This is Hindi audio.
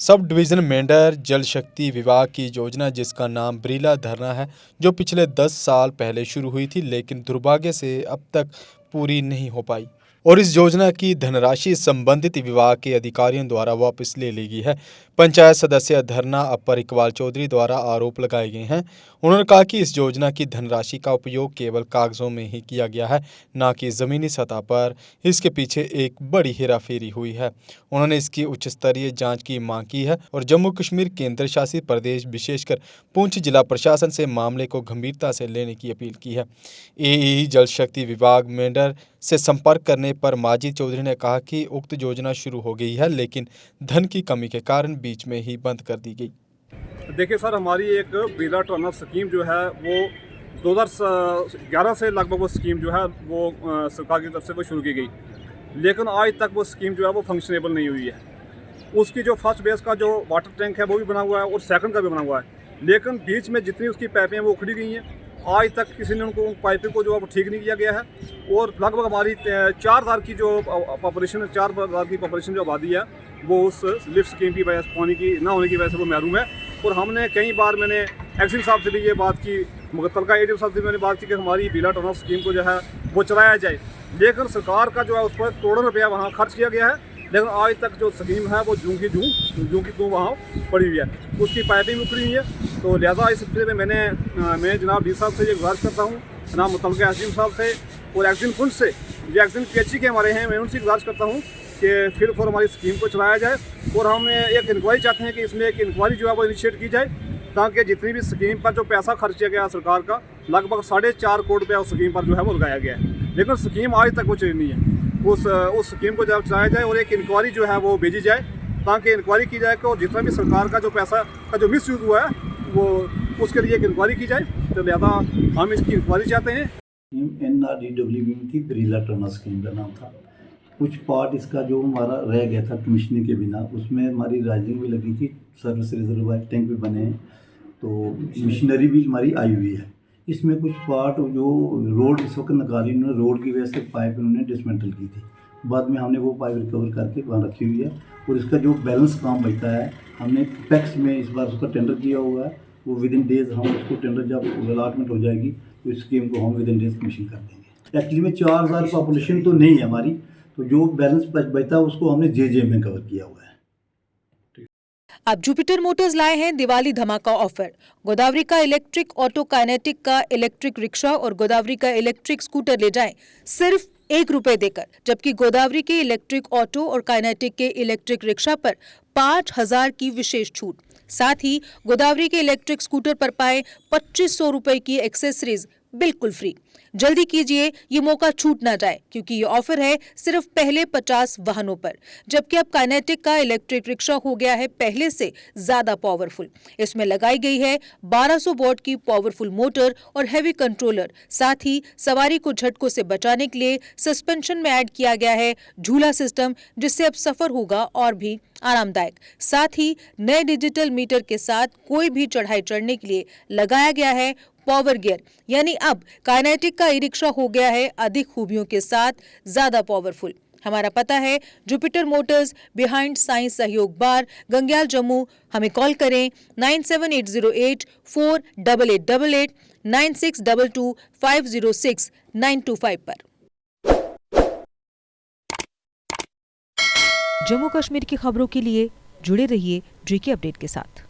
सब डिवीज़न मेंढर जल शक्ति विभाग की योजना जिसका नाम ब्रीला धरना है, जो पिछले 10 साल पहले शुरू हुई थी लेकिन दुर्भाग्य से अब तक पूरी नहीं हो पाई और इस योजना की धनराशि संबंधित विभाग के अधिकारियों द्वारा वापस ले ली गई है। पंचायत सदस्य धरना अपर इकबाल चौधरी द्वारा आरोप लगाए गए हैं। उन्होंने कहा कि इस योजना की धनराशि का उपयोग केवल कागजों में ही किया गया है, न कि ज़मीनी सतह पर। इसके पीछे एक बड़ी हेराफेरी हुई है। उन्होंने इसकी उच्च स्तरीय जांच की मांग की है और जम्मू कश्मीर केंद्र शासित प्रदेश विशेषकर पुंछ जिला प्रशासन से मामले को गंभीरता से लेने की अपील की है। एई जल शक्ति विभाग मेंढर से संपर्क करने पर माजिद चौधरी ने कहा कि उक्त योजना शुरू हो गई है लेकिन धन की कमी के कारण बीच में ही बंद कर दी गई। देखिए सर, हमारी एक ब्रीला टर्नअप स्कीम जो है वो 2011 से लगभग वो स्कीम जो है वो सरकार की तरफ से वो शुरू की गई, लेकिन आज तक वो स्कीम जो है वो फंक्शनेबल नहीं हुई है। उसकी जो फर्स्ट बेस का जो वाटर टैंक है वो भी बना हुआ है और सेकंड का भी बना हुआ है, लेकिन बीच में जितनी उसकी पाइपें वो उखड़ी गई हैं। आज तक किसी ने उनको पाइपों को जो है वो ठीक नहीं किया गया है और लगभग हमारी 4000 की जो पॉपुलेशन 4000 की पॉपुलेशन जो आबादी है वो उस लिफ्ट स्कीम की वजह से, पानी की ना होने की वजह से वो महरूम है। और हमने कई बार मैंने एक्सिन साहब से भी ये बात की, मुतलका एडीएम साहब से मैंने बात की कि हमारी ब्रीला टर्नअप स्कीम को जो है वो चलाया जाए, लेकिन सरकार का जो है उस पर करोड़ों रुपया वहाँ खर्च किया गया है, लेकिन आज तक जो स्कीम है वो जूं की तूं वहाँ पड़ी हुई है, उसकी पाइपें उखड़ी हुई है। तो लिहाजा इस सिलसिले में मैं जनाब डी साहब से ये गुजारिश करता हूँ, जनाब मुतलका एसडीएम साहब से और एक्सिन पुंछ से, जो एक्सिन पीएचई के हमारे हैं, मैं उनसे गुजारिश करता हूँ कि फिर फॉर हमारी स्कीम को चलाया जाए। और हम एक इंक्वायरी चाहते हैं कि इसमें एक इंक्वायरी जो है वो इनिशिएट की जाए, ताकि जितनी भी स्कीम पर जो पैसा खर्च किया गया सरकार का लगभग 4.5 करोड़ रुपया उस स्कीम पर जो है वो लगाया गया है, लेकिन स्कीम आज तक वो चली नहीं है। उस स्कीम को जब चलाया जाए और एक इंक्वायरी जो है वो भेजी जाए, ताकि इंक्वायरी की जाए कि और जितना भी सरकार का जो पैसा का जो मिस यूज़ हुआ है वो उसके लिए एक इंक्वायरी की जाए। तो लिहाजा हम इसकी इंक्वायरी चाहते हैं। NRDWB थी, ब्रीला टर्नअप स्कीम का नाम था। कुछ पार्ट इसका जो हमारा रह गया था कमीशनिंग के बिना, उसमें हमारी राइजिंग भी लगी थी, सर्विस रिजर्वायर टैंक भी बने हैं, तो मशीनरी भी हमारी आई हुई है। इसमें कुछ पार्ट जो रोड इस वक्त निकाली उन्होंने, रोड की वजह से पाइप उन्होंने डिसमेंटल की थी, बाद में हमने वो पाइप रिकवर करके वहाँ रखी हुई है। और इसका जो बैलेंस काम बचता है, हमने पैक्स में इस बार उसका टेंडर किया हुआ है, वो विद इन डेज हम उसको टेंडर जब अलॉटमेंट हो जाएगी तो इस स्कीम को हम विद इन डेज कमीशन कर देंगे। एक्चुअली में 4000 पॉपुलेशन तो नहीं है हमारी, तो जो बैलेंस बचता है उसको हमने जे में कवर किया हुआ है। अब जुपिटर मोटर्स लाए हैं दिवाली धमाका ऑफर। गोदावरी का इलेक्ट्रिक ऑटो काइनेटिक का इलेक्ट्रिक रिक्शा और गोदावरी का इलेक्ट्रिक स्कूटर ले जाएं सिर्फ ₹1 देकर, जबकि गोदावरी के इलेक्ट्रिक ऑटो और काइनेटिक के इलेक्ट्रिक रिक्शा पर 5000 की विशेष छूट। साथ ही गोदावरी के इलेक्ट्रिक स्कूटर पर पाए ₹2500 की एक्सेसरीज बिल्कुल फ्री। जल्दी कीजिए, ये मौका छूट ना जाए, क्योंकि ये ऑफर है सिर्फ पहले 50 वाहनों पर। जबकि अब काइनेटिक का इलेक्ट्रिक रिक्शा हो गया है पहले से ज्यादा पावरफुल। इसमें लगाई गई है 1200 वॉट की पावरफुल मोटर और हैवी कंट्रोलर। साथ ही सवारी को झटकों से बचाने के लिए सस्पेंशन में ऐड किया गया है झूला सिस्टम, जिससे अब सफर होगा और भी आरामदायक। साथ ही नए डिजिटल मीटर के साथ कोई भी चढ़ाई चढ़ने के लिए लगाया गया है पावर गियर, यानी अब काइनेटिक का ई रिक्शा हो गया है अधिक खूबियों के साथ ज्यादा पावरफुल। हमारा पता है जुपिटर मोटर्स, बिहाइंड साइंस सहयोग बार, गंग्याल, जम्मू। हमें कॉल करें 97808 48888 9622 506 925 पर। जम्मू कश्मीर की खबरों के लिए जुड़े रहिए GK अपडेट के साथ।